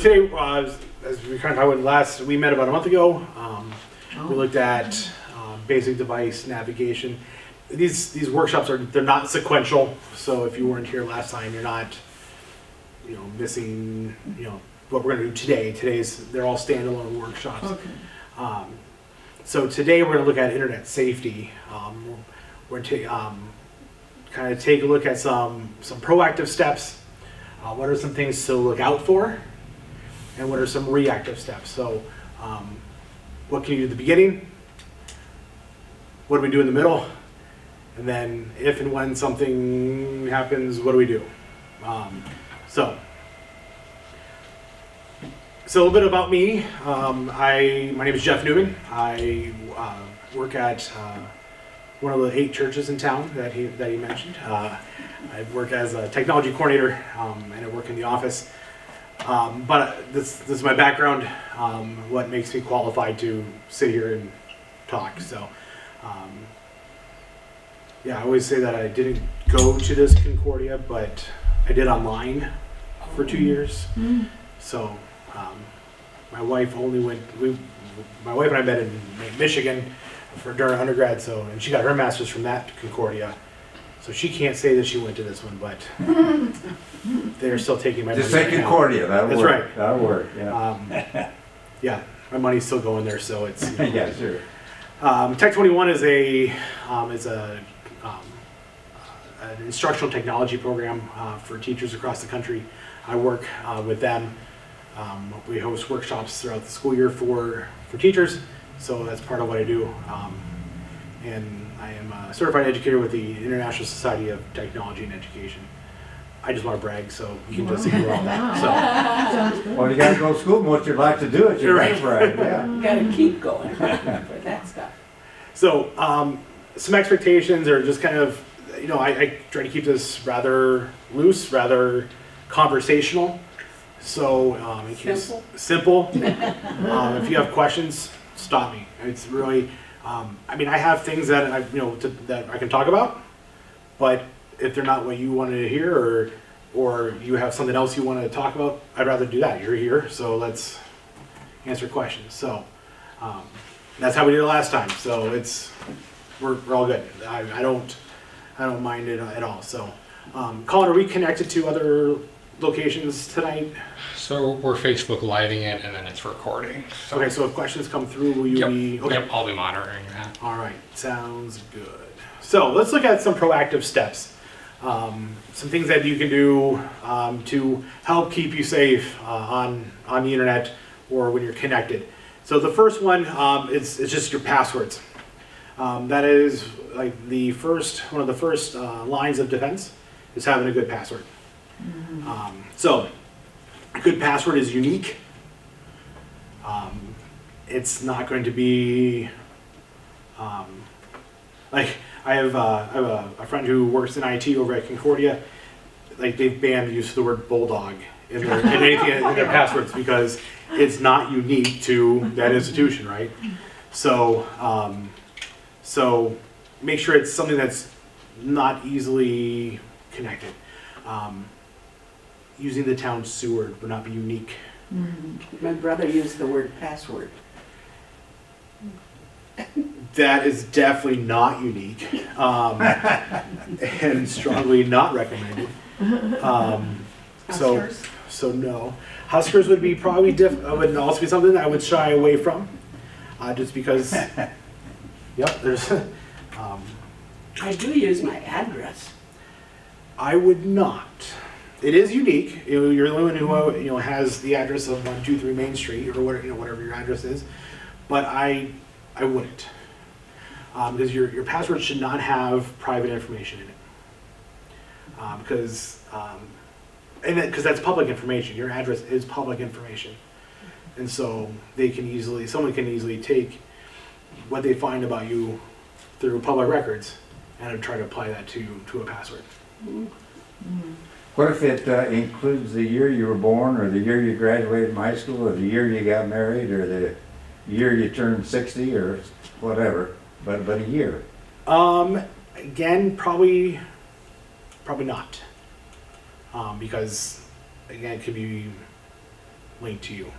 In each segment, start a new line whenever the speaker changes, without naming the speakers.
Today, as we kind of talked about last, we met about a month ago. We looked at basic device navigation. These workshops they're not sequential. So if you weren't here last time, you're not missing what we're going to do today. They're all standalone workshops.
Okay.
So today we're going to look at internet safety. We're going to kind of take a look at some proactive steps. What are some things to look out for? And what are some reactive steps? So what can you do at the beginning? What do we do in the middle? And then if and when something happens, what do we do? So a little bit about me. My name is Jeff Newman. I work at one of the 8 churches in town that he mentioned. I work as a technology coordinator and I work in the office. But this is my background, what makes me qualified to sit here and talk. So, I always say that I didn't go to this Concordia, but I did online for 2 years. So, my wife and I met in Michigan during undergrad. And she got her master's from that Concordia. So she can't say that she went to this one, but they're still taking my money.
Just say Concordia, that'll
That's
work.
right.
That'll work, yeah.
Yeah, my money's still going there, so it's.
Yeah, sure.
Tech 21 is an instructional technology program for teachers across the country. I work with them. We host workshops throughout the school year for teachers, so that's part of what I do. And I am a certified educator with the International Society of Technology and Education. I just want to brag, so you can just ignore all that.
Sounds good.
Well, you gotta go to school much you'd like to do it, you're
Right.
right, yeah.
You gotta keep going for that stuff.
So some expectations are just kind of, I try to keep this rather loose, rather conversational. So in case simple. If you have questions, stop me. It's really, I have things that that I can talk about, but if they're not what you wanted to hear, or you have something else you want to talk about, I'd rather do that. You're here, so let's answer questions. So that's how we did it last time. So we're all good. I don't mind it at all. So Colin, are we connected to other locations tonight?
So we're Facebook living it, and then it's recording. So,
Okay, so if questions come through, will you be okay?
Yep, I'll be monitoring that.
All right, sounds good. So let's look at some proactive steps. Some things that you can do to help keep you safe on the internet or when you're connected. So the first one is just your passwords. That is like one of the first lines of defense is having a good password. So a good password is unique. It's not going to be like I have a friend who works in IT over at Concordia. Like they've banned the use of the word bulldog in their passwords because it's not unique to that institution, right? So make sure it's something that's not easily connected. Using the town sewer would not be unique.
My brother used the word password.
That is definitely not unique, and strongly not recommended. So no. Huskers would be probably would also be something that I would shy away from, just because. Yep, there's.
I do use my address.
I would not. It is unique. You're the only one who has the address of 123 Main Street or whatever your address is, but I wouldn't, because your password should not have private information in it, because that's public information. Your address is public information, and so someone can easily take what they find about you through public records and try to apply that to a password.
What if it includes the year you were born, or the year you graduated from high school, or the year you got married, or the year you turned 60, or whatever, but a year?
Again, probably not, because again, it could be linked to you.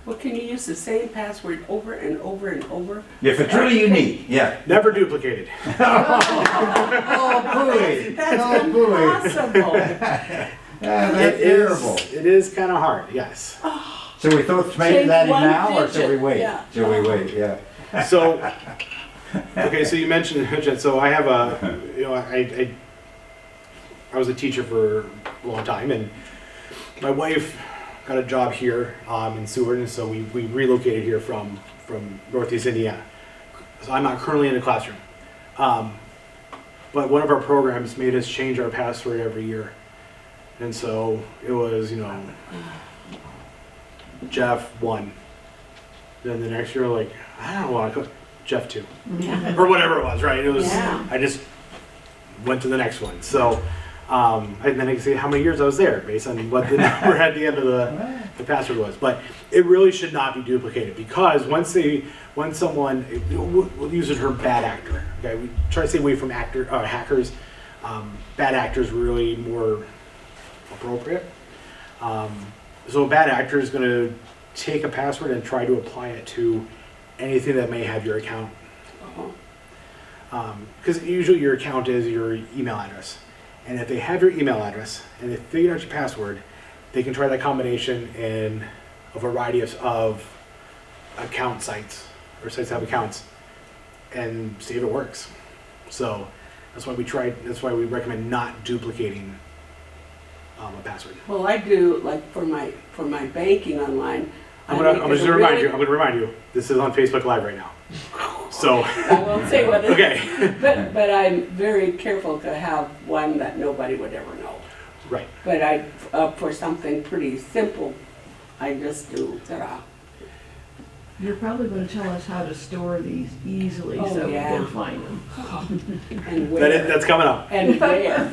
Well, can you use the same password over and over and over?
If it's really unique, yeah.
Never duplicated.
Oh, boy.
That's
Oh, boy.
impossible.
Yeah, that's
It is-
terrible.
It is kind of hard, yes.
So we throw maybe
Change
that in
one
now, or should we
digit,
wait?
yeah.
Should we wait, yeah.
So, okay, so you mentioned, so I have a, you know, I was a teacher for a long time, and my wife got a job here in Seward, and so we relocated here from Northeast Indiana. So I'm not currently in a classroom. But one of our programs made us change our password every year. And so it was, you know, Jeff 1. Then the next year, like, I don't want to Jeff 2.
Yeah.
Or whatever it was, right? It was,
Yeah.
I just went to the next one. So, and then I can see how many years I was there based on what the number at the end of the password was. But it really should not be duplicated, because once someone, we'll use the term bad actor. Okay, we try to stay away from hackers. Bad actors really more appropriate. So a bad actor is going to take a password and try to apply it to anything that may have your account. Because usually your account is your email address. And if they have your email address and they figure out your password, they can try that combination in a variety of account sites, or sites that have accounts, and see if it works. So that's why we recommend not duplicating a password.
Well, I do, like, for my banking online.
I'm gonna just remind you, this is on Facebook Live right now. So,
I won't say what it is.
okay.
But I'm very careful to have one that nobody would ever know.
Right.
But for something pretty simple, I just do that.
You're probably going to tell us how to store these easily
Oh,
so we
yeah.
can find them.
And where.
That's coming up.
And where.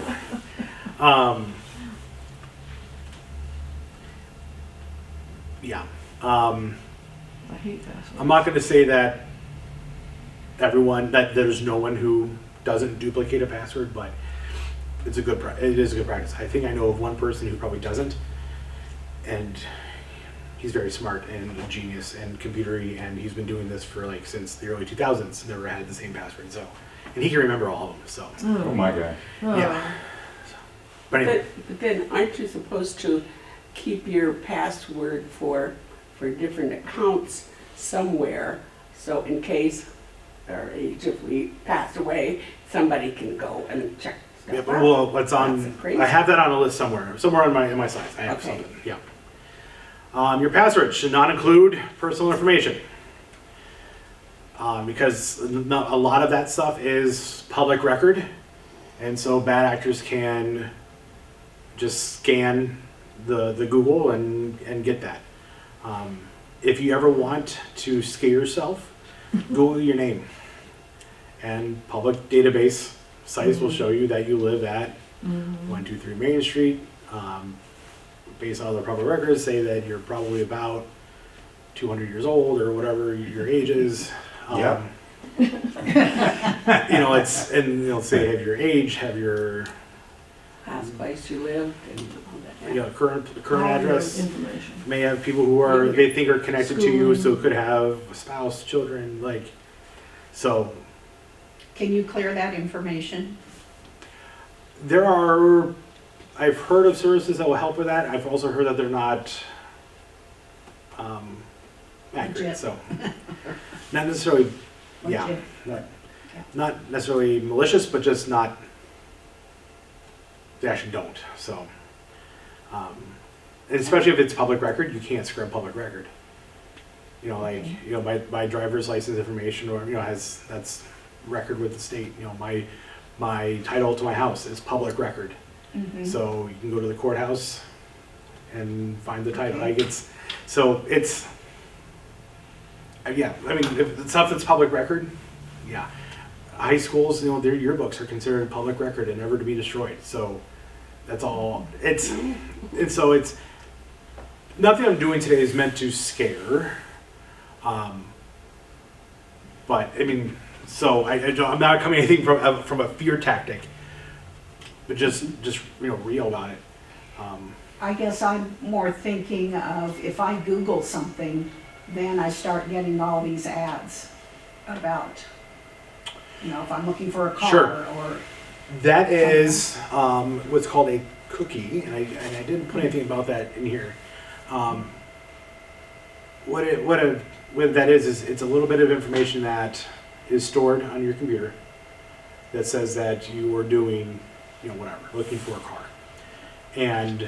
Yeah.
I hate passwords.
I'm not going to say that there's no one who doesn't duplicate a password, but it is a good practice. I think I know of one person who probably doesn't, and he's very smart and a genius and computery, and he's been doing this for since the early 2000s. Never had the same password, so, and he can remember all of them. So,
Oh, my God.
yeah. But anyway,
But then aren't you supposed to keep your password for different accounts somewhere, so in case, or if we pass away, somebody can go and check
yeah,
stuff out?
well, what's on?
That's crazy.
I have that on a list somewhere in my slides. I have
Okay.
something. Yeah. Your password should not include personal information, because a lot of that stuff is public record, and so bad actors can just scan the Google and get that. If you ever want to scare yourself, Google your name, and public database sites will show you that you live at 123 Main Street. Based on all the public records, say that you're probably about 200 years old or whatever your age is.
Yep.
Say have your age, have your
Last place you lived and all that.
current
All your
address.
information.
May have people who they think are connected to you, so could have a spouse, children, so.
Can you clear that information?
I've heard of services that will help with that. I've also heard that they're not accurate,
Legit.
so not necessarily,
Legit.
not necessarily malicious, but just not. They actually don't. So, and especially if it's public record, you can't scrub public record. My driver's license information, or that's record with the state. My title to my house is public record. So you can go to the courthouse and find the title.
Okay.
If it's stuff that's public record, yeah. High schools, their yearbooks are considered public record and never to be destroyed. So that's all. It's nothing I'm doing today is meant to scare. But I'm not coming anything from a fear tactic, but just real about it.
I guess I'm more thinking of if I Google something, then I start getting all these ads about, if I'm looking for a
Sure.
car or,
That is what's called a cookie, and I didn't put anything about that in here. What that is it's a little bit of information that is stored on your computer that says that you are doing, whatever, looking for a car. And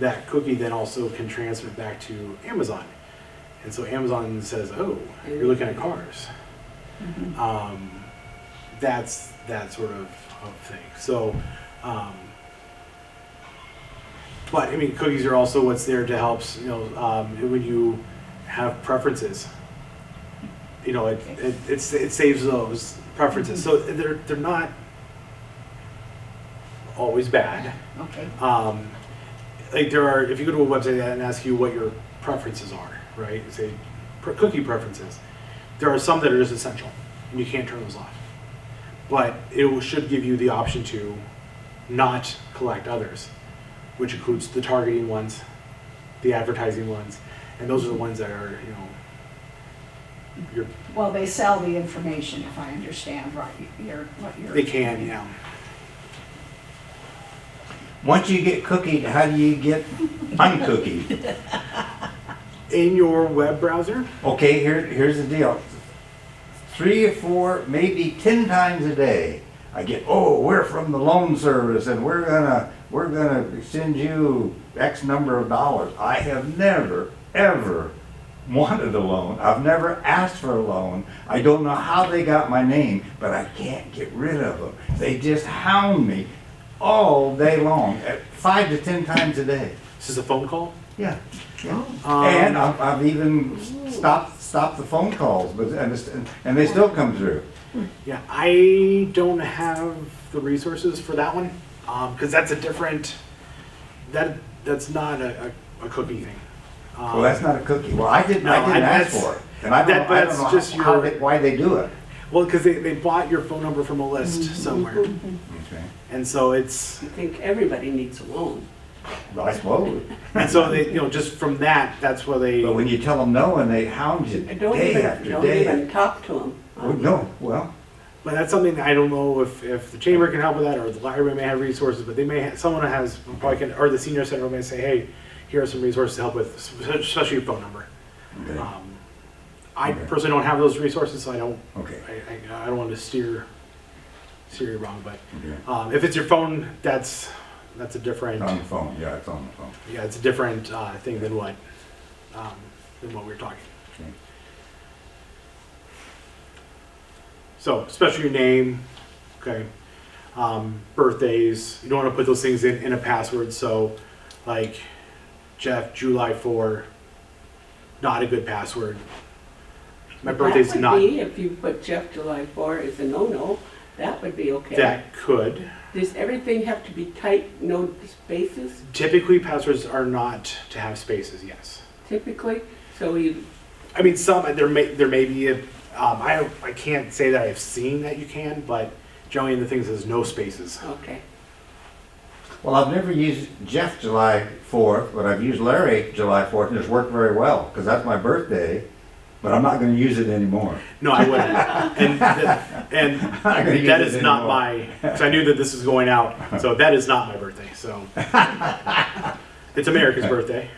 that cookie then also can transmit back to Amazon. And so Amazon says, oh, you're looking at cars. That's that sort of thing. So, but I mean, cookies are also what's there to help, when you have preferences. It saves those preferences. So they're not always bad.
okay,
Like there are, if you go to a website and ask you what your preferences are, right? Say cookie preferences. There are some that are just essential, and you can't turn those off. But it should give you the option to not collect others, which includes the targeting ones, the advertising ones, and those are the ones that are,
well, they sell the information, if I understand right,
they can,
Once you get cookied, how do you get uncookied?
in your web browser.
Okay, here's the deal. 3 or 4, maybe 10 times a day, I get, oh, we're from the loan service and we're gonna send you X number of dollars. I have never, ever wanted a loan. I've never asked for a loan. I don't know how they got my name, but I can't get rid of them. They just hound me all day long, at 5 to 10 times a day.
This is a phone call.
Yeah.
Oh,
And I've even stopped the phone calls, but and they still come through.
Yeah, I don't have the resources for that one, because that's a different, that's not a cookie thing.
Well, that's not a cookie. Well, I didn't ask
that's-
for it, and I don't
that's
know
just
why they do it.
Well, because they bought your phone number from a list somewhere,
Okay.
and so it's,
I think everybody needs a loan.
Well, I suppose.
and so they, just from that, that's why they,
But when you tell them no, and they hound you
I don't
day after
don't
day.
even talk to them.
Oh, no, well,
but that's something that I don't know if the chamber can help with that, or the library may have resources, but they may have, someone has, probably can, or the senior center may say, hey, here are some resources to help with, especially your phone number.
okay,
I
Okay.
personally don't have those resources, so I don't,
okay,
I don't want to steer you wrong, but
okay.
if it's your phone, that's a different,
It's on the phone, yeah, it's on the phone.
yeah, it's a different thing than what we're talking.
Okay.
So, especially your name, okay, birthdays. You don't want to put those things in a password. So, like Jeff, July 4, not a good password. My birthday's
That would
not.
be, if you put Jeff July 4 as a no-no, that would be okay.
That could.
Does everything have to be tight, no spaces
Typically, passwords are not to have spaces. Yes.
typically? So you,
I mean, some there may be a. I can't say that I've seen that you can, but generally the thing says no spaces.
okay.
Well, I've never used Jeff July 4th, but I've used Larry July 4th, and it's worked very well, because that's my birthday, but I'm not gonna use it anymore.
No, I wouldn't. and
I'm not gonna use
that
it
is not
anymore.
my. Because I knew that this was going out, so that is not my birthday. So it's America's birthday,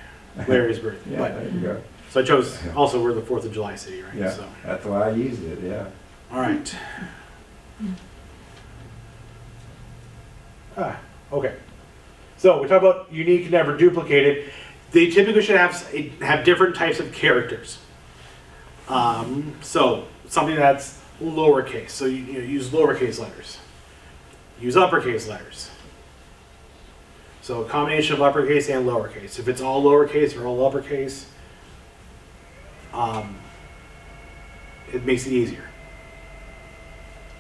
Larry's birthday.
Yeah,
But,
there you go.
so I chose. Also, we're the 4th of July city, right?
Yeah,
So
that's why I used it, yeah.
all right. Okay. So we talk about unique, never duplicated. They typically should have different types of characters. So something that's lowercase. So you use lowercase letters. Use uppercase letters. So a combination of uppercase and lowercase. If it's all lowercase or all uppercase, it makes it easier.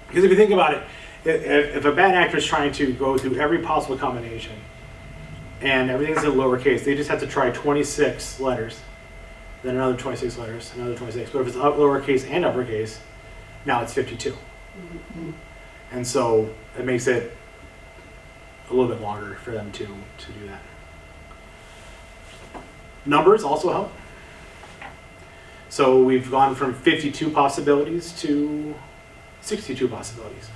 Because if you think about it, if a bad actor is trying to go through every possible combination and everything's in lowercase, they just have to try 26 letters, then another 26 letters, another 26. But if it's lowercase and uppercase, now it's 52. And so it makes it a little bit longer for them to do that. Numbers also help. So we've gone from 52 possibilities to 62 possibilities.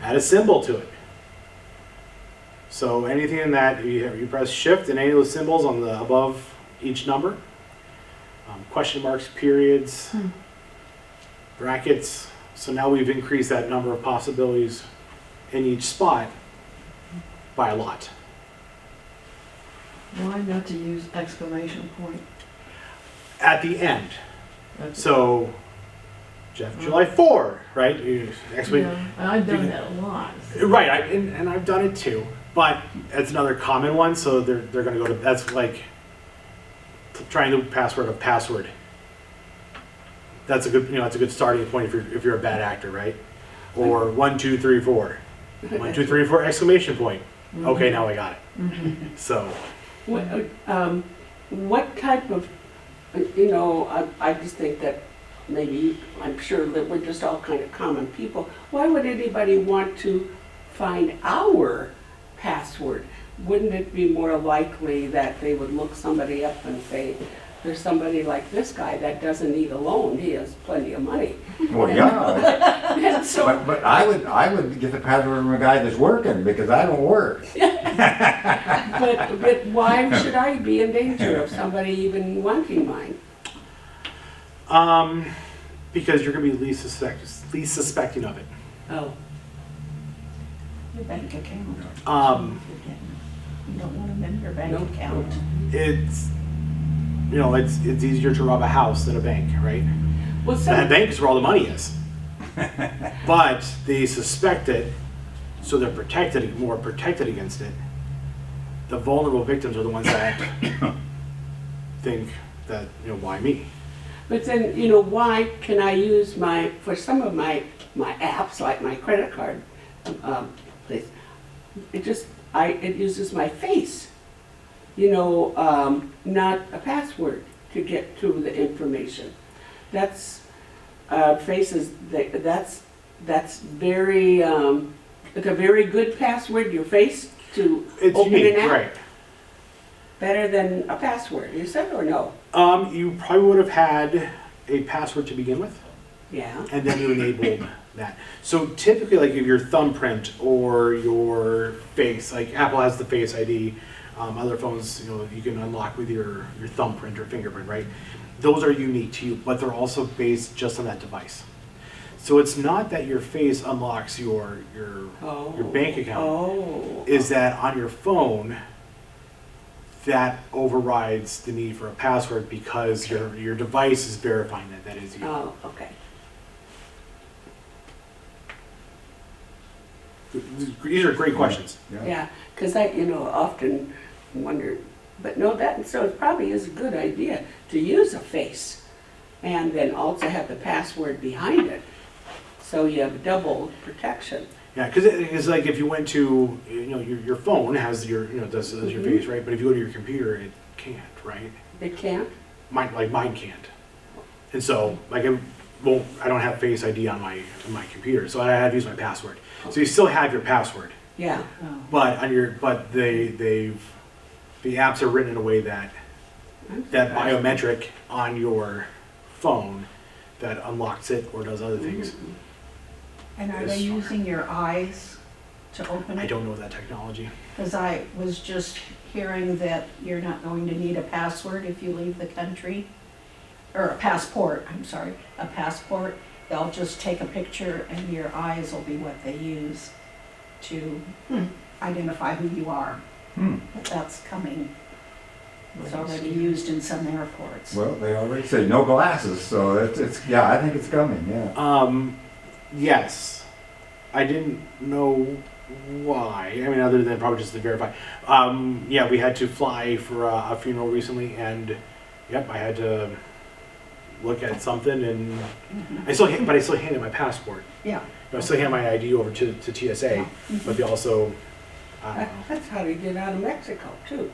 Add a symbol to it. So anything in that, you press shift and any of those symbols on the above each number. Question marks, periods, brackets. So now we've increased that number of possibilities in each spot by a lot.
Why not to use exclamation point?
At the end.
That's-
So, July 4, right?
Yeah, I've done that a lot.
Right, and I've done it too. But it's another common one, so they're going to go to, that's like trying the password of password. That's a good, that's a good starting point if you're a bad actor, right? Or 1, 2, 3, 4. 1, 2, 3, 4 exclamation point. Okay, now I got it. So,
What type of, I just think that maybe, I'm sure that we're just all kind of common people. Why would anybody want to find our password? Wouldn't it be more likely that they would look somebody up and say, there's somebody like this guy that doesn't need a loan, he has plenty of money.
Well, yeah,
And so,
but I would get the password from a guy that's working, because I don't work.
but why should I be in danger of somebody even wanting mine?
because you're going to be least suspecting of it.
Oh,
Your bank account. You don't want them in your bank
Nope.
account.
It's, it's easier to rob a house than a bank, right?
well,
And a
some,
bank is where all the money is. But they suspect it, so they're more protected against it. The vulnerable victims are the ones that think that, why me?
but then, why can I use for some of my apps, like my credit card, place, it uses my face, not a password to get to the information. That's, faces, that's very, it's a very good password, your face, to
It's
open
unique,
an app.
right?
Better than a password, you said, or no?
You probably would have had a password to begin with,
Yeah.
and then you enabled that. So typically, like if your thumbprint or your face, like Apple has the Face ID, other phones, you can unlock with your thumbprint or fingerprint, right? Those are unique to you, but they're also based just on that device. So it's not that your face unlocks your bank account.
Oh.
Is that on your phone, that overrides the need for a password because your device is verifying that is you.
Oh, okay.
These are great questions.
Yeah, because I, often wondered, but no, so it probably is a good idea to use a face and then also have the password behind it. So you have double protection.
Yeah, because it's like if you went to, your phone has does your face, right? But if you go to your computer, it can't, right?
It can't?
Mine can't. And so, I don't have Face ID on my computer, so I had to use my password. So you still have your password,
Yeah.
but the apps are written in a way that biometric on your phone that unlocks it or does other things.
And are they using your eyes to open
I
it?
don't know that technology.
Because I was just hearing that you're not going to need a password if you leave the country. Or a passport, I'm sorry, a passport. They'll just take a picture and your eyes will be what they use to identify who you are. But that's coming. It's already used in some airports.
Well, they already said no glasses, so it's yeah, I think it's coming, yeah.
Yes. I didn't know why. I mean, other than probably just to verify. Yeah, we had to fly for a funeral recently, and yep, I had to look at something, and I still handed my passport.
Yeah.
I still hand my ID over to TSA, but they also, I don't know.
That's how they get out of Mexico, too.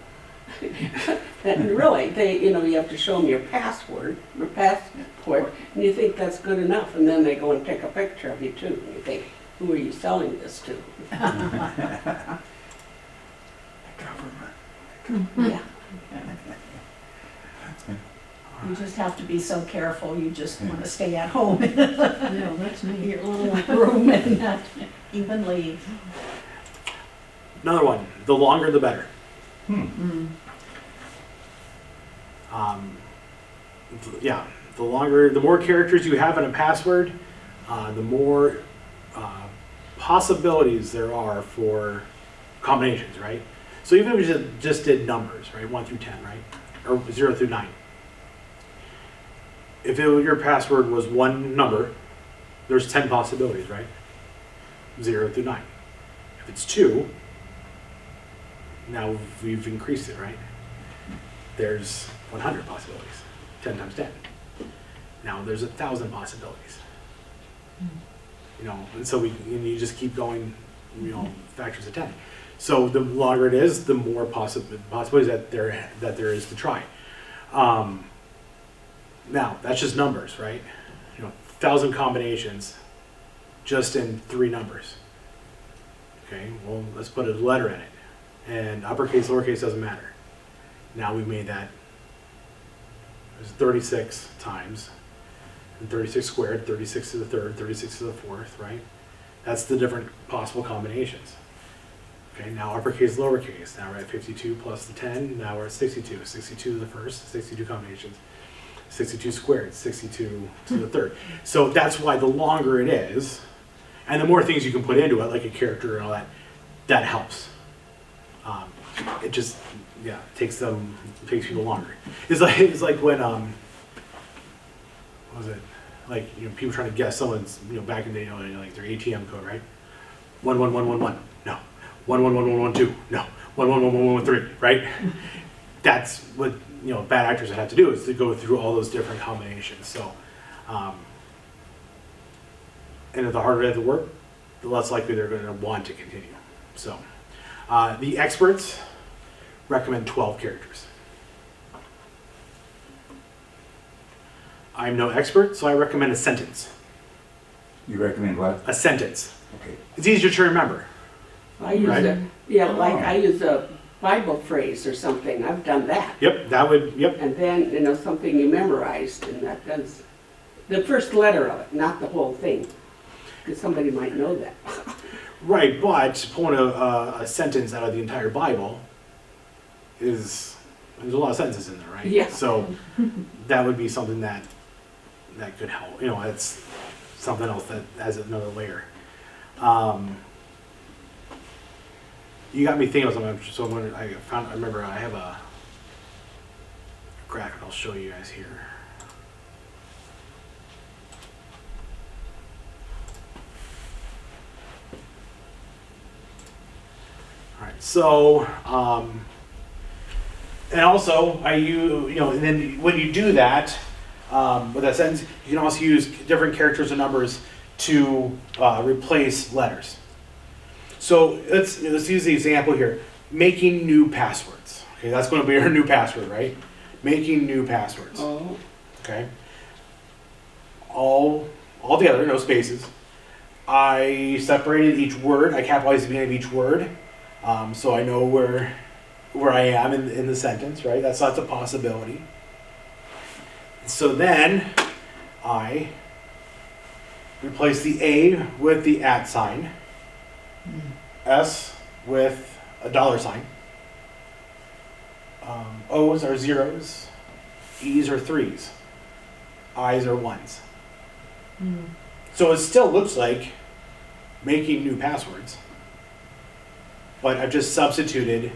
And really, you have to show them your passport, and you think that's good enough, and then they go and take a picture of you too, and you think, who are you selling this to?
Yeah. You just have to be so careful, you just wanna stay at home in
Yeah, that's me.
your little room and not even leave.
Another one, the longer the better.
Mm.
Yeah, the more characters you have in a password, the more possibilities there are for combinations, right? So even if we just did numbers, right, 1 through 10, right, or 0 through 9. If your password was one number, there's 10 possibilities, right? 0 through 9. If it's 2, now we've increased it, right? There's 100 possibilities. 10 times 10. Now there's 1,000 possibilities. You know, and so and you just keep going, you know, factors of 10. So the longer it is, the more possibilities that there is to try. Now that's just numbers, right? You know, 1,000 combinations just in 3 numbers. Okay, well, let's put a letter in it, and uppercase, lowercase doesn't matter. Now we've made that. There's 36 times, and 36 squared, 36 to the third, 36 to the fourth, right? That's the different possible combinations. Okay, now uppercase, lowercase. Now we're at 52 plus the 10. Now we're at 62. 62 to the first, 62 combinations. 62 squared, 62 to the third. So that's why the longer it is, and the more things you can put into it, like a character and all that, that helps. It just, yeah, takes people longer. It's like when what was it? Like, you know, people trying to guess someone's, you know, back in the day, you know, like their ATM code, right? 11111. No. 111112. No. 111113. Right? That's what, you know, bad actors would have to do, is to go through all those different combinations. So, and if the harder they have to work, the less likely they're going to want to continue. So, the experts recommend 12 characters. I'm no expert, so I recommend a sentence.
You recommend what?
A sentence.
Okay.
It's easier to remember.
I use
Right.
I use a Bible phrase or something, I've done that.
Yep, that would, yep.
And then, you know, something you memorized, and that does, the first letter of it, not the whole thing. Because somebody might know that.
Right, but pulling a sentence out of the entire Bible there's a lot of sentences in there, right?
Yeah.
So that would be something that could help. You know, it's something else that adds another layer. You got me thinking of something. So when I remember I have a graphic I'll show you guys here. All right, so, and also, and then when you do that, with that sentence, you can also use different characters and numbers to replace letters. So let's use the example here, making new passwords. Okay, that's going to be our new password, right? Making new passwords.
Oh.
Okay. All together, no spaces. I separated each word. I capitalized the beginning of each word, so I know where I am in the sentence. Right. That's a possibility. So then I replace the A with the @ sign, S with a $sign. O's are zeros, E's are threes, I's are ones. So it still looks like making new passwords, but I've just substituted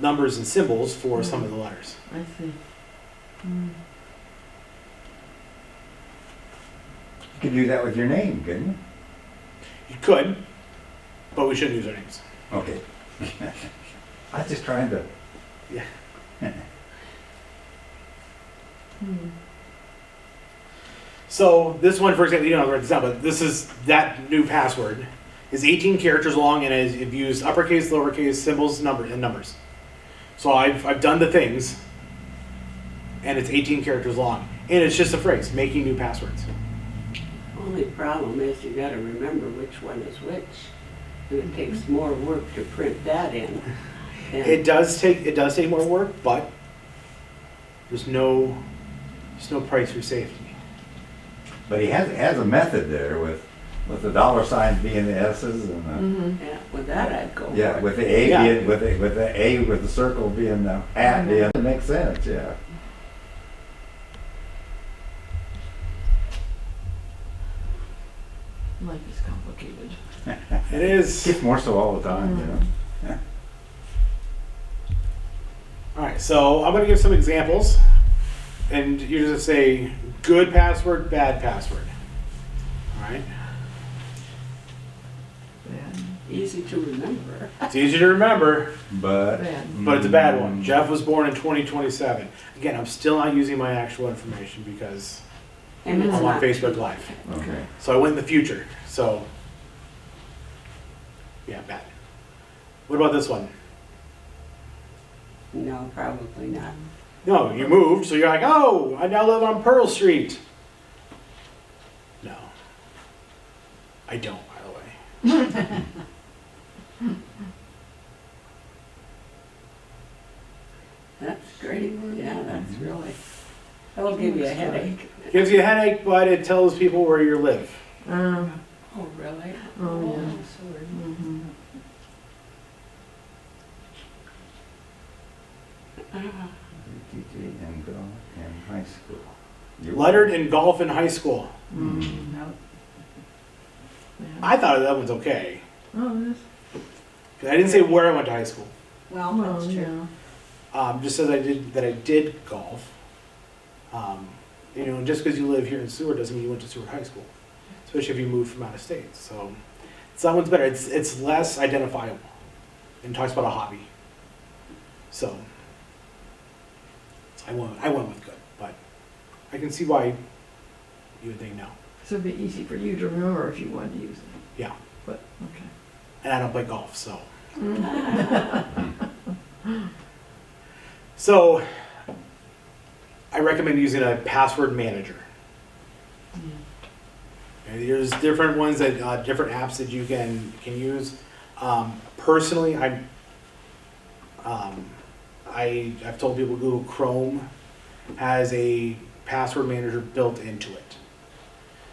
numbers and symbols for some of the letters.
I see.
You could do that with your name, couldn't you?
You could, but we shouldn't use our names.
Okay. I was just trying to.
Yeah. So this one, for example, you don't write this down, but this is that new password is 18 characters long and it used uppercase, lowercase, symbols, numbers. So I've done the things, and it's 18 characters long, and it's just a phrase, making new passwords.
Only problem is you gotta remember which one is which. And it takes more work to print that in.
It does take more work, but there's no price for safety.
But he has a method there with the dollar signs being the S's and the,
Yeah, with that I'd go for
yeah,
it.
with the A
Yeah.
being, with the A with the circle being the at the end. It makes sense, yeah.
Life is complicated.
It is.
Gets more so all the time, you know.
All right, so I'm going to give some examples, and you just say good password, bad password. All right,
Bad,
Easy to remember.
it's easy to remember,
But
but it's a bad one. Jeff was born in 2027. Again, I'm still not using my actual information because
And it's
I'm on
not
Facebook Live.
Okay.
So I went in the future. So yeah, bad. What about this one?
No, probably not.
No, you moved, so you're like, oh, I now live on Pearl Street. No, I don't, by the way.
That's great. Yeah, that's really, that'll give you a headache.
Gives you a headache, but it tells people where you live.
oh,
Oh, really?
oh, yeah.
Mm-hmm.
TT and go in high school. You-
Lettered in golf in high school.
Mm,
No,
yeah.
I thought that one's okay.
Oh, it is.
'Cause I didn't say where I went to high school.
well,
Well,
that's true.
yeah.
Just says I did golf. You know, just because you live here in Seward doesn't mean you went to Seward High School, especially if you moved from out of state. So that one's better. It's less identifiable and talks about a hobby. So I went with good, but I can see why you would think no.
So it'd be easy for you to remember if you wanted to use it.
Yeah,
But, okay.
and I don't play golf, so. So I recommend using a password manager. And there's different ones that different apps that you can use. Personally, I've told people Google Chrome has a password manager built into it.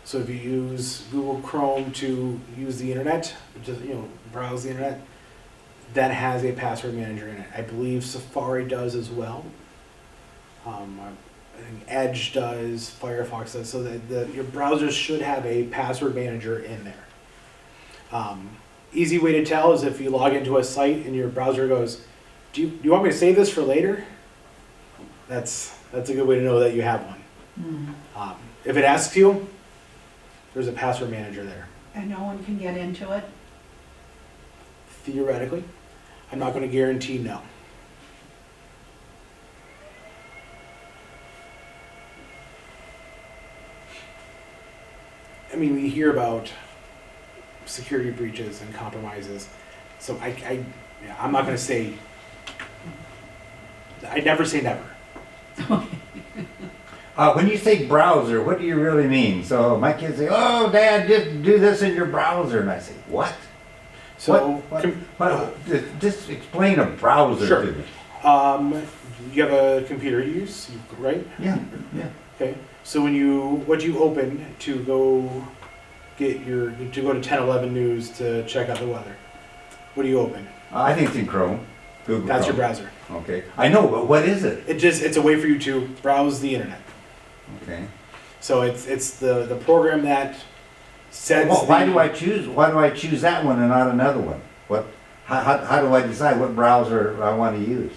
So if you use Google Chrome to use the internet, just browse the internet, that has a password manager in it. I believe Safari does as well. I think Edge does, Firefox does, so that your browser should have a password manager in there. Easy way to tell is if you log into a site and your browser goes, do you want me to save this for later? That's a good way to know that you have one. If it asks you, there's a password manager there.
And no one can get into it?
Theoretically, I'm not going to guarantee no. I mean, we hear about security breaches and compromises, so I'm not going to say. I never say never.
When you say browser, what do you really mean? So my kids say, "Oh, Dad, just do this in your browser," and I say, "What?
So,
Just explain a browser
Sure.
to me."
You have a computer you use, right?
Yeah.
Okay. So what you open to go to go to 1011 News to check out the weather? What do you open?
I think it's in Chrome. Google
That's your
Chrome.
browser.
Okay. I know, but what is it?
It's a way for you to browse the internet.
Okay.
So it's the program that sets.
Well, why do I choose that one and not another one? How do I decide what browser I want to use?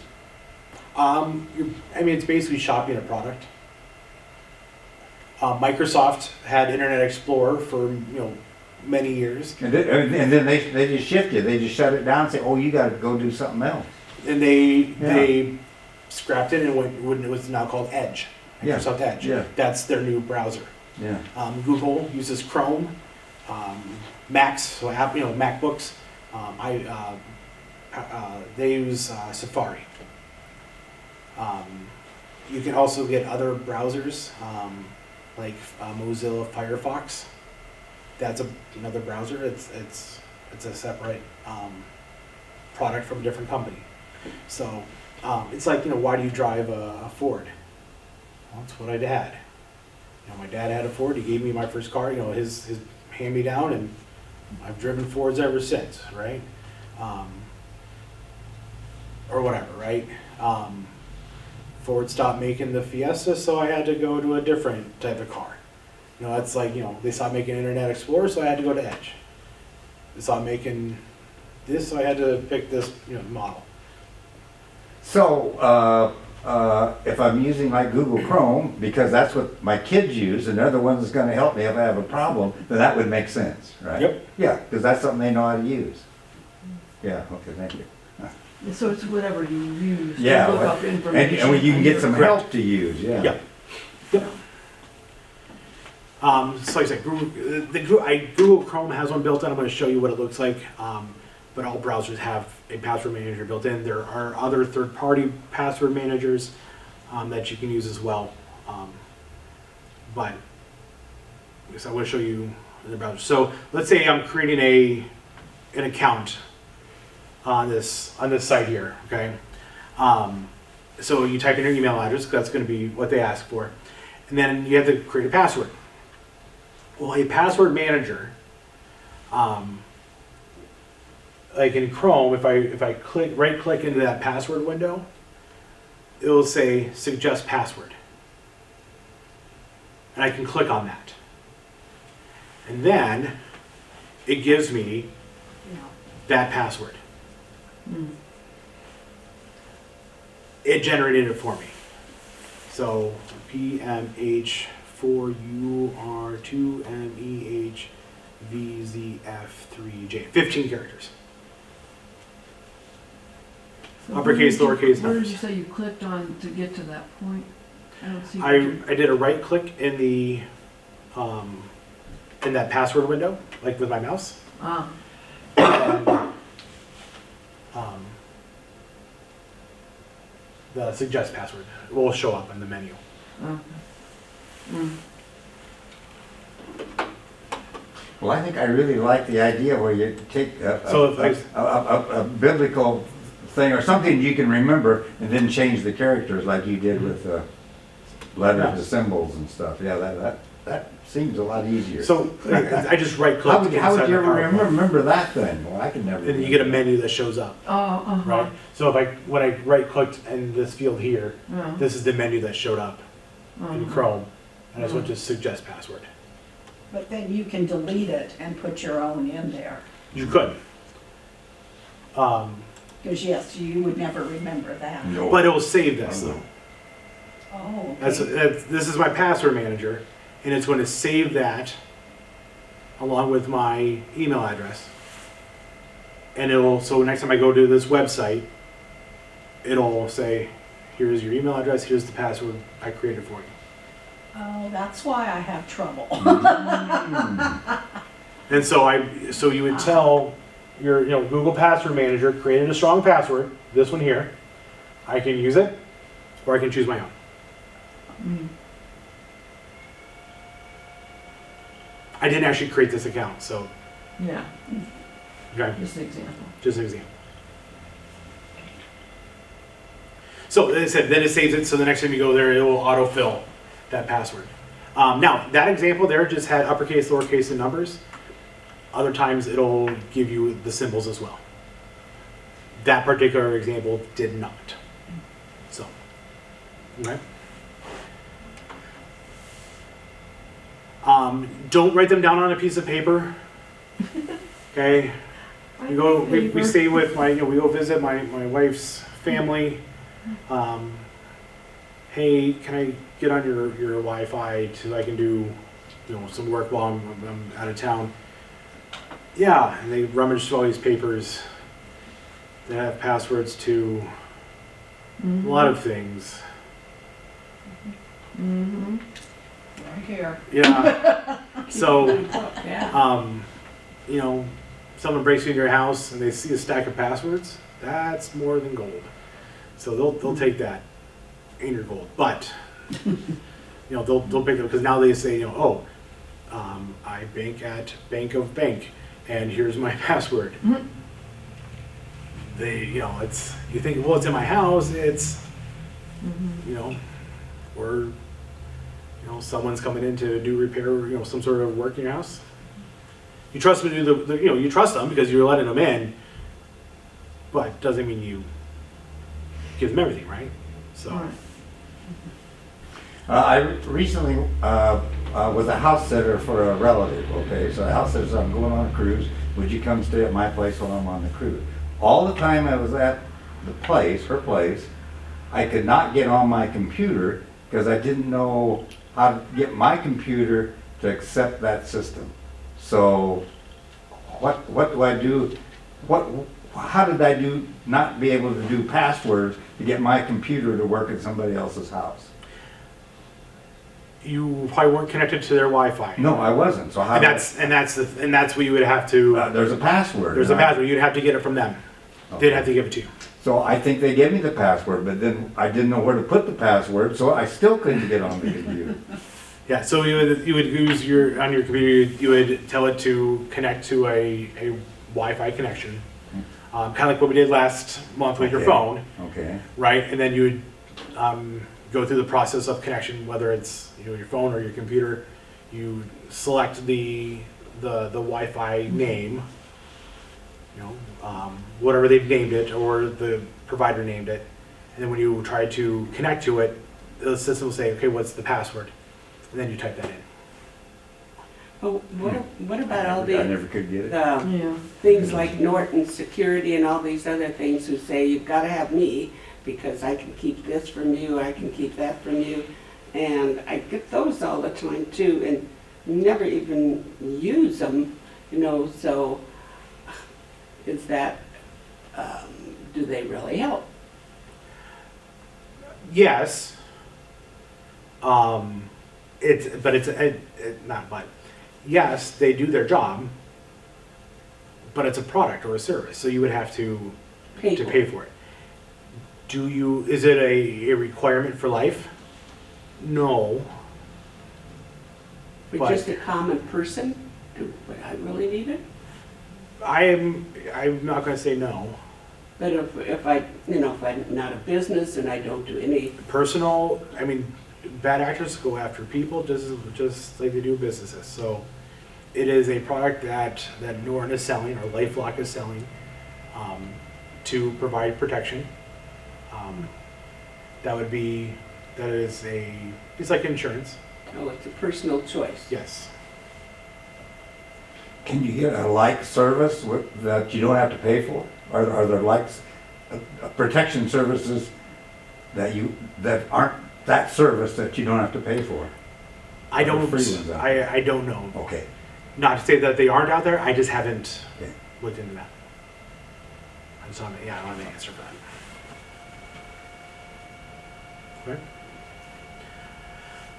It's basically shopping a product. Microsoft had Internet Explorer for many years,
And then they just shift it. They just shut it down and say, "Oh, you got to go do something else."
and they scrapped it and went when it was now called Edge.
Yeah.
Microsoft Edge.
Yeah.
That's their new browser.
Yeah.
Google uses Chrome. Macs, so MacBooks, they use Safari. You can also get other browsers like Mozilla Firefox. That's another browser. It's a separate product from a different company. So, it's like, why do you drive a Ford? Well, that's what I had. My dad had a Ford, he gave me my first car, his hand-me-down, and I've driven Fords ever since, right? Or whatever, right? Ford stopped making the Fiesta, so I had to go to a different type of car. It's like, they stopped making Internet Explorer, so I had to go to Edge. They stopped making this, so I had to pick this, model.
So, if I'm using like Google Chrome, because that's what my kids use, and they're the ones that's gonna help me if I have a problem, then that would make sense, right?
Yep.
Yeah, because that's something they know how to use. Yeah, okay, thank you.
So it's whatever you use to
Yeah,
look up information.
and you can get
on
some
your-
help to use, yeah.
Yep. Yep. So like I said, Google Chrome has one built in. I'm going to show you what it looks like. But all browsers have a password manager built in. There are other third-party password managers that you can use as well. But I guess I want to show you the browser. So let's say I'm creating an account on this site here. Okay. So you type in your email address. That's going to be what they ask for, and then you have to create a password. Well, a password manager, like in Chrome, if I right click into that password window, it will say suggest password. And I can click on that. And then it gives me that password. It generated it for me. So PMH4UR2MEHVZF3J. 15 characters.
So
Uppercase,
where did you-
lowercase
Where did
numbers.
you say you clicked on to get to that point? I don't see.
I did a right click in that password window, like with my mouse.
Ah,
And, the suggest password will show up in the menu.
okay. Mm.
Well, I think I really like the idea where you take
So if
a biblical thing or something you can remember and then change the characters like you did with letters
Yeah.
to symbols and stuff. Yeah, that seems a lot easier.
So I just right click.
how would you ever remember that then? Well, I could never.
And then you get a menu that shows up,
Oh, uh-huh.
right? So when I right clicked in this field here,
Yeah.
this is the menu that showed up in
Uh-huh.
Chrome, and I just went to suggest password.
But then you can delete it and put your own in there.
You could,
Because yes, you would never remember that.
No.
but it will save this though.
Oh,
That's,
okay.
this is my password manager, and it's going to save that along with my email address. And so next time I go to this website, it'll say, here's your email address, here's the password I created for you.
Oh, that's why I have trouble.
And so you would tell your, Google Password Manager created a strong password, this one here. I can use it, or I can choose my own.
Mm.
I didn't actually create this account, so,
Yeah,
okay,
just an example.
just an example. So, as I said, then it saves it, so the next time you go there, it will autofill that password. Now, that example there just had uppercase, lowercase, and numbers. Other times, it'll give you the symbols as well. That particular example did not. So, okay. Don't write them down on a piece of paper. Okay. We stay with we go visit my wife's family. Hey, can I get on your Wi-Fi so I can do some work while I'm out of town? Yeah, and they rummage through all these papers. They have passwords to a lot of things.
Mm-hmm.
Right here.
Yeah. So,
Yeah.
someone breaks into your house and they see a stack of passwords. That's more than gold. So they'll take that in your gold, but they'll pick it because now they say I bank at Bank of Bank, and here's my password. it's, you think, well, it's in my house, it's, or, someone's coming in to do repair, some sort of work in your house. You trust them to do you trust them because you're letting them in, but doesn't mean you give them everything, right? So,
Right.
I recently was a house sitter for a relative, okay? So the house sitter said, I'm going on a cruise, would you come stay at my place while I'm on the cruise? All the time I was at the place, her place, I could not get on my computer because I didn't know how to get my computer to accept that system. So what do I do? How did I not be able to do passwords to get my computer to work at somebody else's house?
you probably weren't connected to their Wi-Fi.
No, I wasn't, so how?
And that's what you would have to,
There's a password.
there's a
and I-
password, you'd have to get it from them. They'd have to give it to you.
So I think they gave me the password, but then I didn't know where to put the password, so I still couldn't get on the computer.
Yeah, so you would use on your computer, you would tell it to connect to a Wi-Fi connection. Kind of like what we did last month with your
Okay.
phone,
Okay,
right? And then you would go through the process of connection, whether it's your phone or your computer. You select the Wi-Fi name, whatever they've named it or the provider named it. And then when you try to connect to it, the system will say, okay, what's the password? And then you type that in.
But what about all
I
the
never could get it.
Yeah.
things like Norton Security and all these other things who say, you've got to have me because I can keep this from you, I can keep that from you. And I get those all the time too and never even use them, so is that, do they really help?
Yes. Yes, they do their job, but it's a product or a service, so you would have to pay for it. Is it a requirement for life? No.
For
But-
just a common person, would I really need it?
I'm not gonna say no.
But if I'm not a business and I don't do any,
Personal, bad actors go after people just like they do businesses. So it is a product that Norton is selling or LifeLock is selling to provide protection. It's like insurance.
it's a personal choice.
Yes.
Can you get a like service that you don't have to pay for? Are there likes, protection services that aren't that service that you don't have to pay for?
I
Are there
don't.
free ones out there?
I don't know.
Okay,
Not to say that they aren't out there. I just haven't
Okay.
looked into that. I don't have an answer for that. Okay.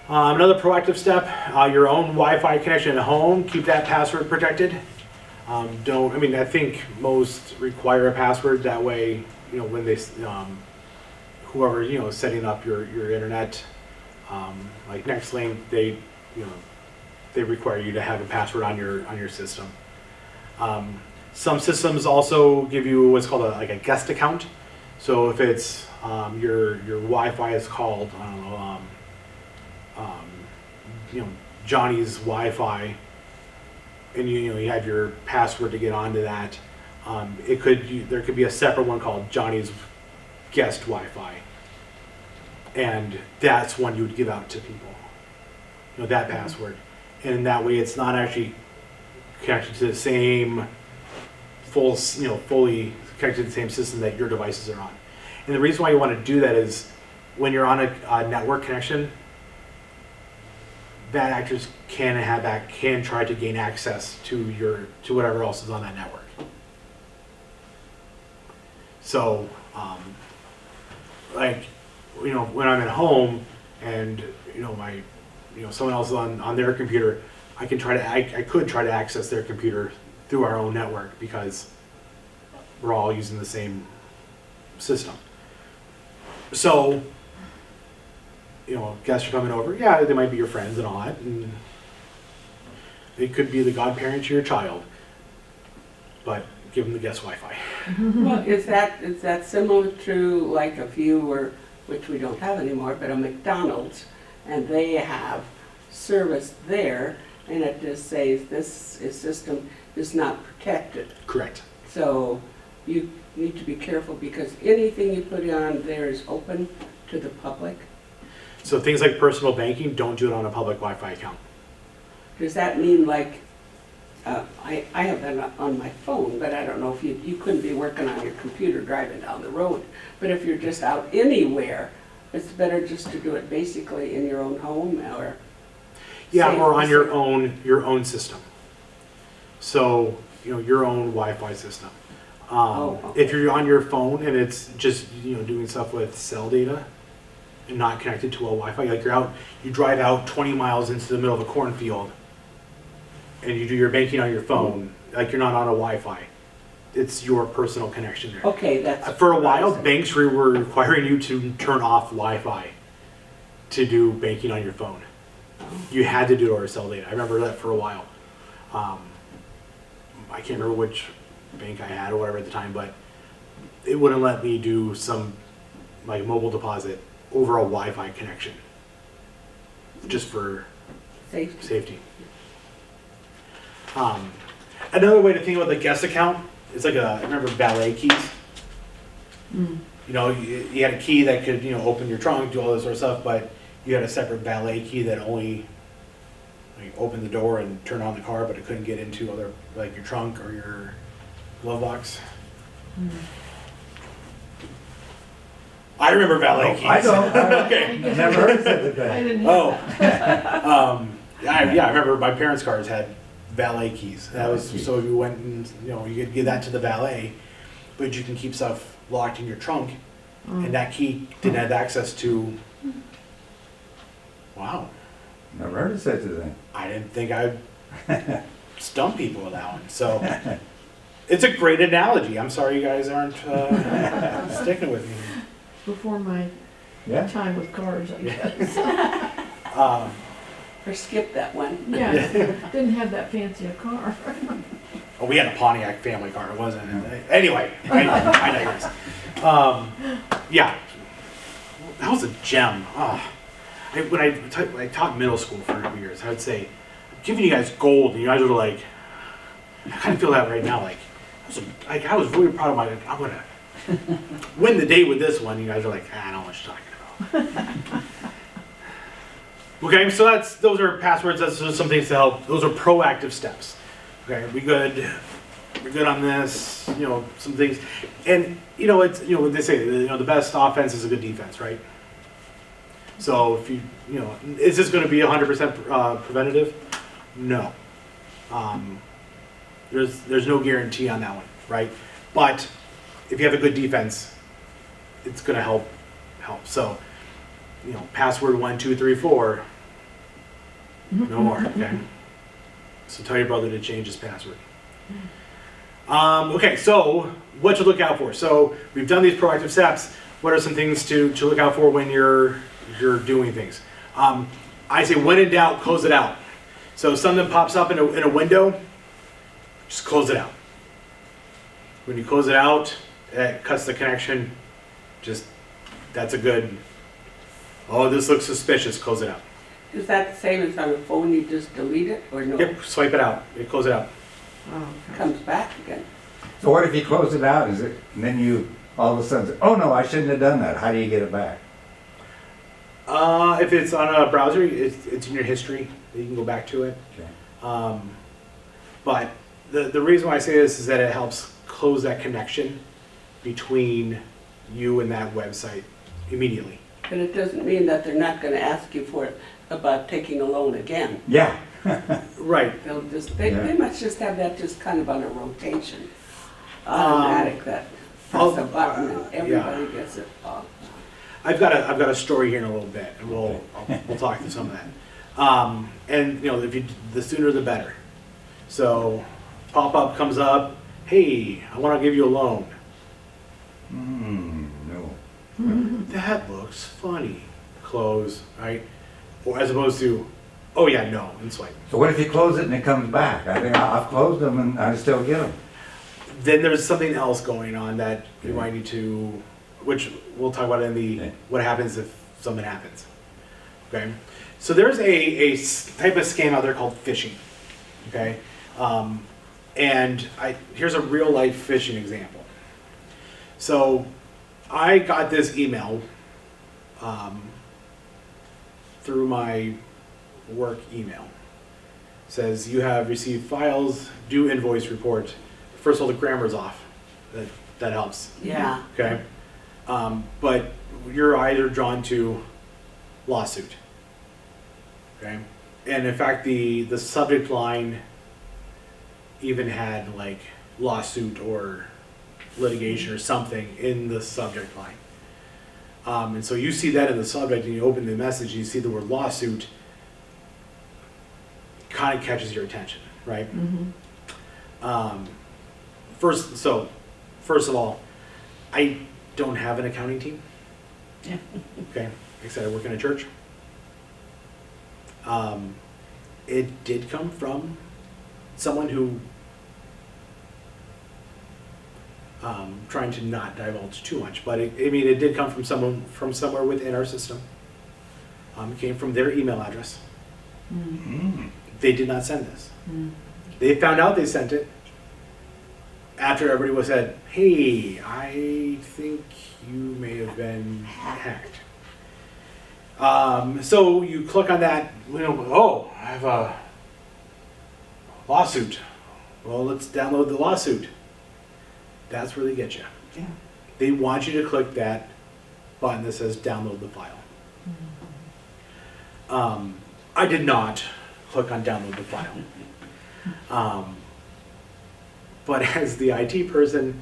Another proactive step: your own Wi-Fi connection at home. Keep that password protected. I think most require a password. That way, when they, whoever is setting up your internet, like Nextlink, they require you to have a password on your system. Some systems also give you what's called a guest account. So if it's your Wi-Fi is called Johnny's Wi-Fi, and you have your password to get onto that. There could be a separate one called Johnny's guest Wi-Fi, and that's one you would give out to people. That password, and that way it's not actually connected to the same fully connected to the same system that your devices are on. And the reason why you want to do that is when you're on a network connection, bad actors can try to gain access to whatever else is on that network. So, when I'm at home and someone else is on their computer, I could try to access their computer through our own network because we're all using the same system. So, guests are coming over. Yeah, they might be your friends and all that, and they could be the godparent to your child. But give them the guest Wi-Fi.
Well, is that similar to like if you were, which we don't have anymore, but a McDonald's, and they have service there, and it just says this system is not protected.
Correct.
So you need to be careful because anything you put on there is open to the public.
So things like personal banking, don't do it on a public Wi-Fi account.
Does that mean like, I have that on my phone, but I don't know if you couldn't be working on your computer driving down the road. But if you're just out anywhere, it's better just to do it basically in your own home or.
Yeah,
safe
or on
to
your own system. So, your own Wi-Fi system.
Okay.
If you're on your phone and it's just, doing stuff with cell data and not connected to a Wi-Fi, like you drive out 20 miles into the middle of a cornfield and you do your banking on your phone, like you're not on a Wi-Fi. It's your personal connection there.
Okay, that's.
For a while,
what I was
banks were requiring you to turn off Wi-Fi to do banking on your phone. You had to do it over cell data. I remember that for a while. I can't remember which bank I had or whatever at the time, but it wouldn't let me do some like mobile deposit over a Wi-Fi connection, just for
saying.
safety. Another way to think about the guest account is like I remember valet keys. You had a key that could, open your trunk, do all this sort of stuff, but you had a separate valet key that only opened the door and turned on the car, but it couldn't get into other, like your trunk or your glove box. I remember valet keys.
I don't.
Okay.
Never heard of such a
I
thing.
didn't
Oh.
have that.
I remember my parents' cars had valet keys. That was
Valet key.
so if you went and you could give that to the valet, but you can keep stuff locked in your trunk, and that key didn't have access to. Wow,
Never heard of such a thing.
I didn't think I'd stump people with that one. So it's a great analogy. I'm sorry you guys aren't sticking with me.
Before my
Yeah.
time with cars, I guess.
Or skip that one.
Yeah, didn't have that fancy a car.
Oh, we had a Pontiac family car. It wasn't. Anyway, I digress. Yeah, that was a gem. When I taught middle school for a number of years, I would say, I'm giving you guys gold, and you guys were like, I kind of feel that right now. I was really proud of I'm gonna win the day with this one. You guys are like, I don't know what you're talking about. Okay, so those are passwords. That's just some things to help. Those are proactive steps. Okay, we're good on this. Some things, and it's what they say. The best offense is a good defense, right? So if is this going to be 100% preventative? No. There's no guarantee on that one, right? But if you have a good defense, it's going to help. So, password 1 2 3 4. No more. Okay. So tell your brother to change his password. Okay, so what to look out for. So we've done these proactive steps. What are some things to look out for when you're doing things? I say when in doubt, close it out. So if something pops up in a window, just close it out. When you close it out, it cuts the connection. That's a good, this looks suspicious, close it out.
Is that the same as on the phone, you just delete it or no?
Yep, swipe it out, close it out.
It comes back again.
So what if you close it out? And then you all of a sudden say, "Oh no, I shouldn't have done that." How do you get it back?
If it's on a browser, it's in your history. You can go back to it.
Okay.
But the reason why I say this is that it helps close that connection between you and that website immediately.
But it doesn't mean that they're not gonna ask you for it about taking a loan again.
Yeah.
Right.
They must just have that just kind of on a rotation. Automatic, that press a button and everybody gets it.
I've got a story here in a little bit, and we'll talk through some of that. And the sooner the better. So, pop up comes up. Hey, I want to give you a loan.
No.
That looks funny. Close, right? Or as opposed to, oh yeah, no, and swipe.
So what if you close it and it comes back? I think I've closed them and I still get them.
then there's something else going on that you might need to, which we'll talk about in the
Okay.
what happens if something happens. Okay, so there's a type of scam out there called phishing. Okay, and here's a real life phishing example. So I got this email through my work email. It says you have received files, due invoice report. First of all, the grammar's off. That helps.
Yeah.
Okay, but you're either drawn to lawsuit. Okay, and in fact, the subject line even had like lawsuit or litigation or something in the subject line. And so you see that in the subject, and you open the message, and you see the word lawsuit. Kind of catches your attention, right? First of all, I don't have an accounting team.
Yeah.
Okay, like I said, I work in a church. It did come from someone who, trying to not divulge too much, but it did come from someone from somewhere within our system. It came from their email address. They did not send this. They found out they sent it after everybody was said, hey, I think you may have been hacked. So you click on that, oh, I have a lawsuit. Well, let's download the lawsuit. That's where they get you.
Yeah.
They want you to click that button that says download the file. I did not click on download the file. But as the IT person,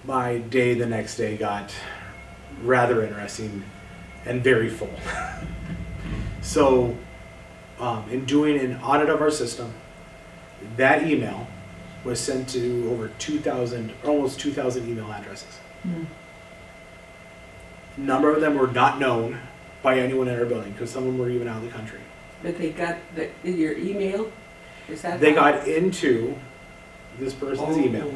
my day the next day got rather interesting and very full. So, in doing an audit of our system, that email was sent to over 2,000, almost 2,000 email addresses. A number of them were not known by anyone in our building because some of them were even out of the country.
But they got in your email? Is that
They
how-
got into this person's
Oh.
email.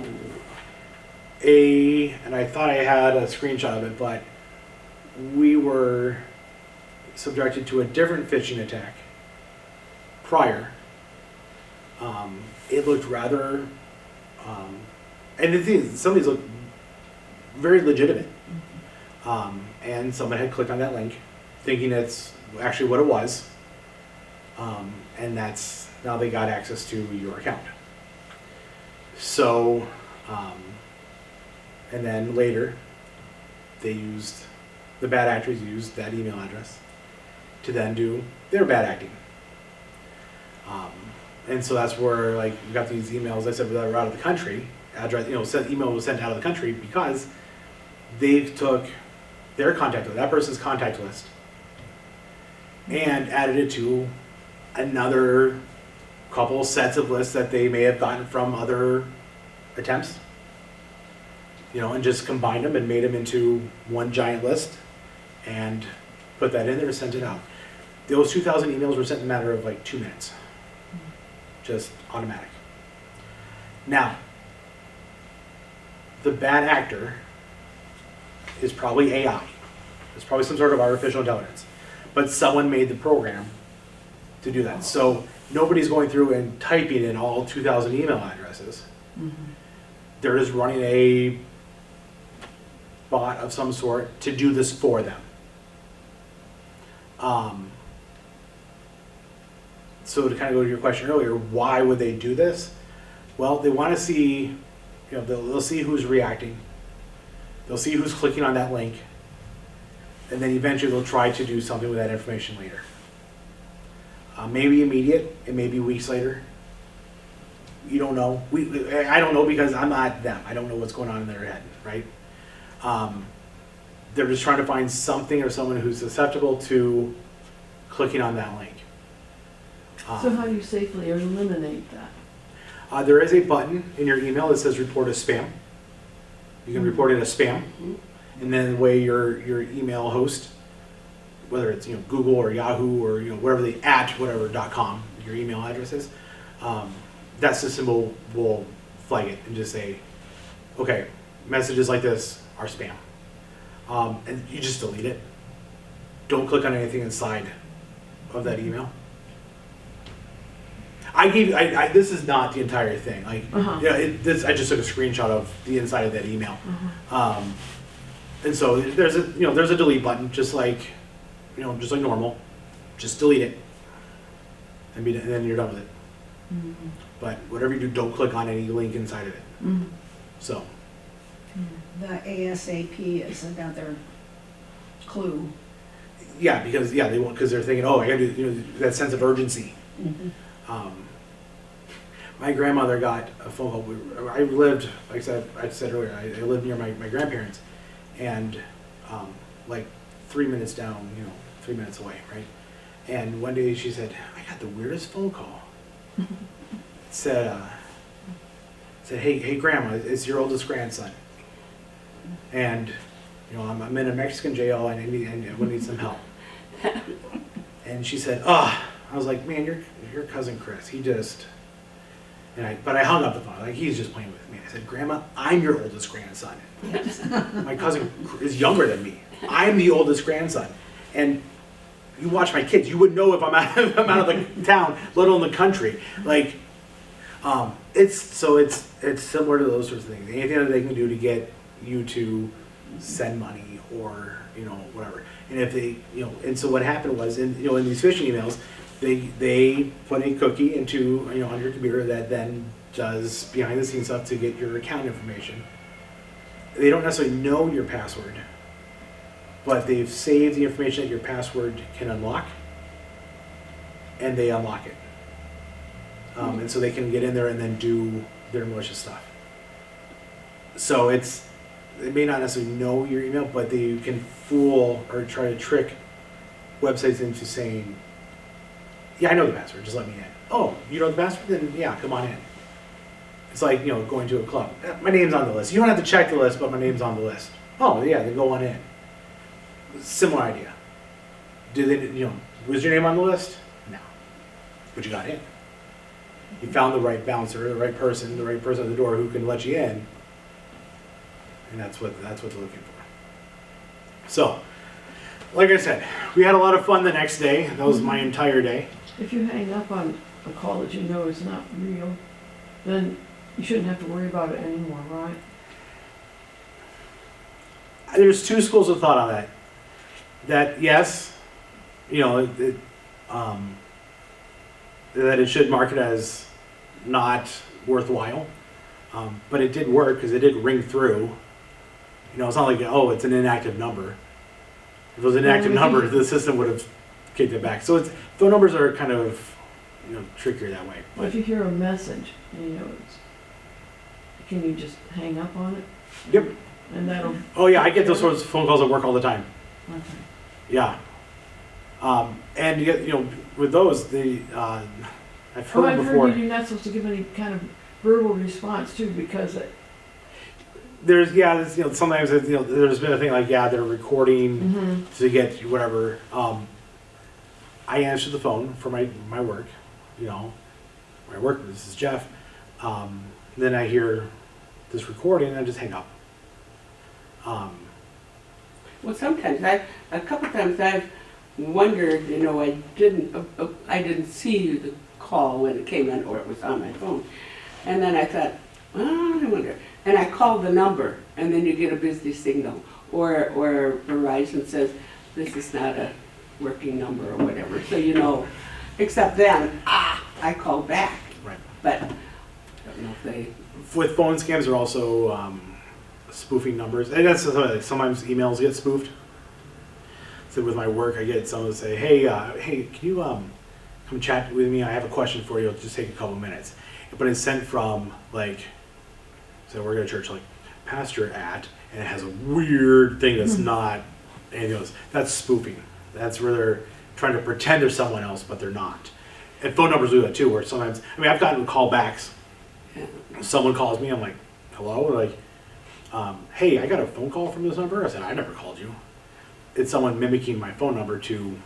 And I thought I had a screenshot of it, but we were subjected to a different phishing attack prior. It looked rather, and the thing is, some of these look very legitimate. And someone had clicked on that link, thinking it's actually what it was. And that's, now they got access to your account. So, and then later, the bad actors used that email address to then do their bad acting. And so that's where, like, we got these emails, I said, that were out of the country, email was sent out of the country because they took their contact list, that person's contact list, and added it to another couple sets of lists that they may have gotten from other attempts, and just combined them and made them into one giant list and put that in there and sent it out. Those 2,000 emails were sent in a matter of like 2 minutes. Just automatic. Now, the bad actor is probably AI. It's probably some sort of artificial intelligence. But someone made the program to do that. So nobody's going through and typing in all 2,000 email addresses. They're just running a bot of some sort to do this for them. So to kind of go to your question earlier, why would they do this? Well, they want to see, they'll see who's reacting. They'll see who's clicking on that link. And then eventually they'll try to do something with that information later. Maybe immediate, it may be weeks later. You don't know. I don't know because I'm not them. I don't know what's going on in their head, right? They're just trying to find something or someone who's susceptible to clicking on that link.
So how do you safely eliminate that?
There is a button in your email that says report as spam. You can report it as spam, and then the way your email host, whether it's Google or Yahoo or wherever the @whatever.com your email address is, that system will flag it and just say okay, messages like this are spam. And you just delete it. Don't click on anything inside of that email. This is not the entire thing. Like, yeah, I just took a screenshot of the inside of that email. And so there's a delete button, just like normal. Just delete it, and then you're done with it. But whatever you do, don't click on any link inside of it. So.
The ASAP is another clue.
Yeah, because they're thinking, oh, I gotta do that sense of urgency. My grandmother got a phone call. I lived, like I said earlier, I lived near my grandparents, and like 3 minutes down, 3 minutes away, right? And one day she said, I got the weirdest phone call. Said, hey grandma, it's your oldest grandson, and I'm in a Mexican jail and I would need some help. And she said, I was like, man, your cousin Chris, he just, but I hung up the phone, like he's just playing with me. I said, Grandma, I'm your oldest grandson. My cousin is younger than me. I'm the oldest grandson. And you watch my kids, you would know if I'm out of the town, let alone the country. Like, it's similar to those sorts of things. Anything that they can do to get you to send money or whatever. And if they and so what happened was in these phishing emails, they put a cookie into on your computer that then does behind the scenes stuff to get your account information. They don't necessarily know your password, but they've saved the information that your password can unlock, and they unlock it. And so they can get in there and then do their malicious stuff. So they may not necessarily know your email, but they can fool or try to trick websites into saying, yeah, I know the password, just let me in. Oh, you know the password? Then yeah, come on in. It's like, going to a club. My name's on the list. You don't have to check the list, but my name's on the list. Oh, yeah, then go on in. Similar idea. Was your name on the list? No. But you got in. You found the right bouncer, the right person at the door who can let you in. And that's what they're looking for. So, like I said, we had a lot of fun the next day. That was my entire day.
If you hang up on a call that you know is not real, then you shouldn't have to worry about it anymore, right?
There's two schools of thought on that. That yes, that it should mark it as not worthwhile, but it did work because it did ring through. It's not like it's an inactive number. If it was an inactive number, the system would have kicked it back. So phone numbers are kind of trickier that way.
But if you hear a message, can you just hang up on it?
Yep.
And that'll.
Oh yeah, I get those sorts of phone calls at work all the time.
Okay.
Yeah. And yet, with those, I've heard
I've
before.
heard you're not supposed to give any kind of verbal response too, because
There's sometimes there's been a thing like they're recording to get whatever. I answer the phone for my work, my work. This is Jeff. Then I hear this recording and I just hang up.
Well, sometimes a couple times I've wondered, I didn't see the call when it came in or it was on my phone. And then I thought, I wonder. And I called the number and then you get a busy signal. Or Verizon says, this is not a working number or whatever. So except then, I called back.
Right.
But I don't know if they...
With phone scams, they're also spoofing numbers. And that's sometimes emails get spoofed. So with my work, I get someone to say, hey, can you come chat with me? I have a question for you. It'll just take a couple minutes. But it's sent from so we're at a church, pastor at, and it has a weird thing that's not anything else. That's spoofing. That's where they're trying to pretend they're someone else, but they're not. And phone numbers do that too, where sometimes, I've gotten callbacks. Someone calls me, I'm like, hello? Hey, I got a phone call from this number. I said, I never called you. It's someone mimicking my phone number to,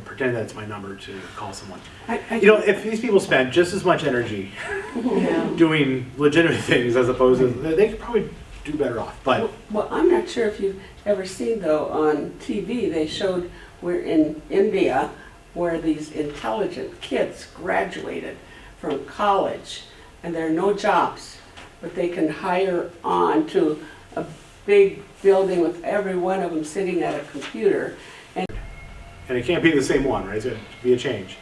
pretend that it's my number to call someone. If these people spend just as much energy doing legitimate things as opposed to, they could probably do better off, but
Well, I'm not sure if you've ever seen though, on TV, they showed where in India, where these intelligent kids graduated from college and there are no jobs, but they can hire on to a big building with every one of them sitting at a computer.
and it can't be the same one, right? It's gonna be a change.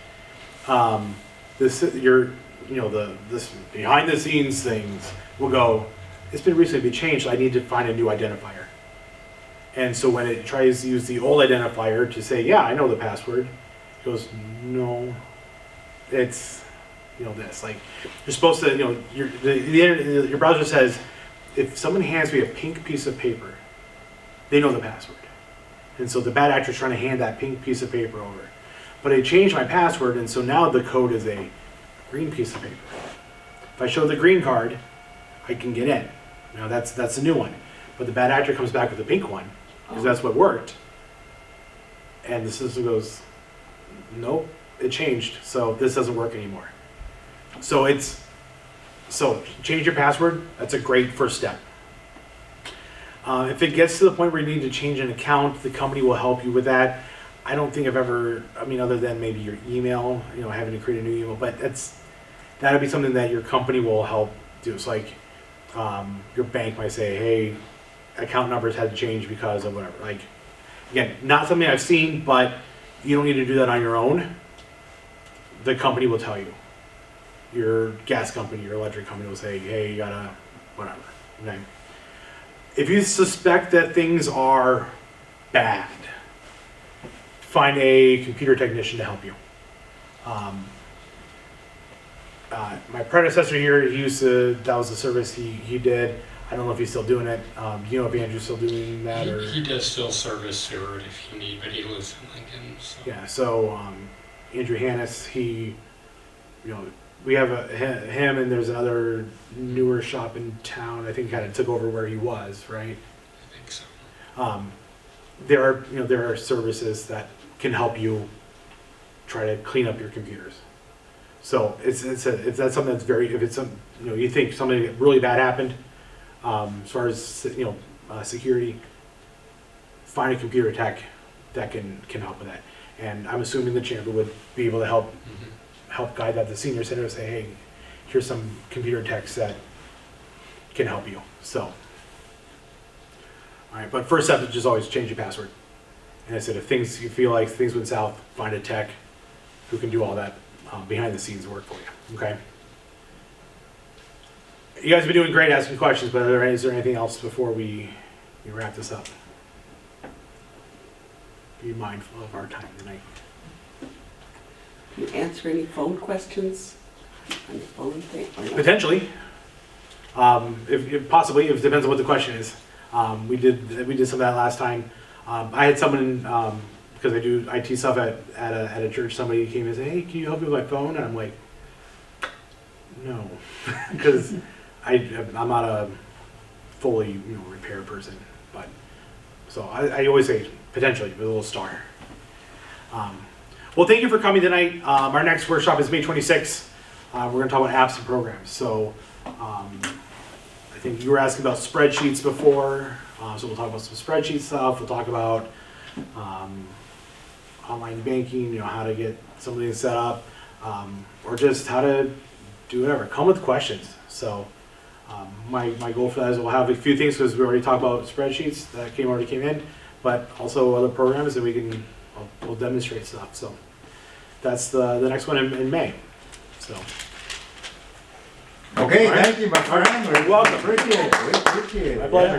This, this behind the scenes things will go, it's been recently changed, I need to find a new identifier. And so when it tries to use the old identifier to say, yeah, I know the password, it goes, no, it's, this, like, you're supposed to, your browser says, if someone hands me a pink piece of paper, they know the password. And so the bad actor's trying to hand that pink piece of paper over. But I changed my password, and so now the code is a green piece of paper. If I show the green card, I can get in. Now that's the new one. But the bad actor comes back with the pink one, because that's what worked. And the system goes, nope, it changed, so this doesn't work anymore. So change your password, that's a great first step. If it gets to the point where you need to change an account, the company will help you with that. I don't think I've ever, other than maybe your email, having to create a new email, but that'd be something that your company will help do. It's like your bank might say, hey, account numbers had to change because of whatever. Like, again, not something I've seen, but you don't need to do that on your own. The company will tell you. Your gas company, your electric company will say, hey, you gotta, whatever. Okay? If you suspect that things are bad, find a computer technician to help you. My predecessor here, that was the service he did. I don't know if he's still doing it. You know if Andrew's still doing that or?
He does still service Seward if you need, but he lives in Lincoln, so.
Yeah, so Andrew Hannes, we have him and there's another newer shop in town. I think kind of took over where he was, right?
I think so.
There are services that can help you try to clean up your computers. So if that's something that's if it's you think something really bad happened, as far as security, find a computer tech that can help with that. And I'm assuming the chamber would be able to help guide that. The senior center say, hey, here's some computer techs that can help you. So, all right. But first step is just always change your password. And I said, if you feel like things went south, find a tech who can do all that behind the scenes work for you. Okay. You guys have been doing great asking questions, but is there anything else before we wrap this up? Be mindful of our time tonight.
Can you answer any phone questions on the phone thing?
Potentially, if possibly, it depends on what the question is. We did some of that last time. I had someone because I do IT stuff at a church. Somebody came and said, "Hey, can you help me with my phone?" And I'm like, "No," because I'm not a fully repair person. But so I always say potentially with a little star. Well, thank you for coming tonight. Our next workshop is May 26th. We're going to talk about apps and programs. So I think you were asking about spreadsheets before. So we'll talk about some spreadsheet stuff. We'll talk about online banking, how to get something set up, or just how to do whatever. Come with questions. So my goal for that is we'll have a few things because we already talked about spreadsheets that already came in, but also other programs that we'll demonstrate stuff. So that's the next one in May. So.
Okay,
All right.
thank you, my friend.
You're welcome.
Appreciate it. We appreciate it.
My pleasure.
Yeah.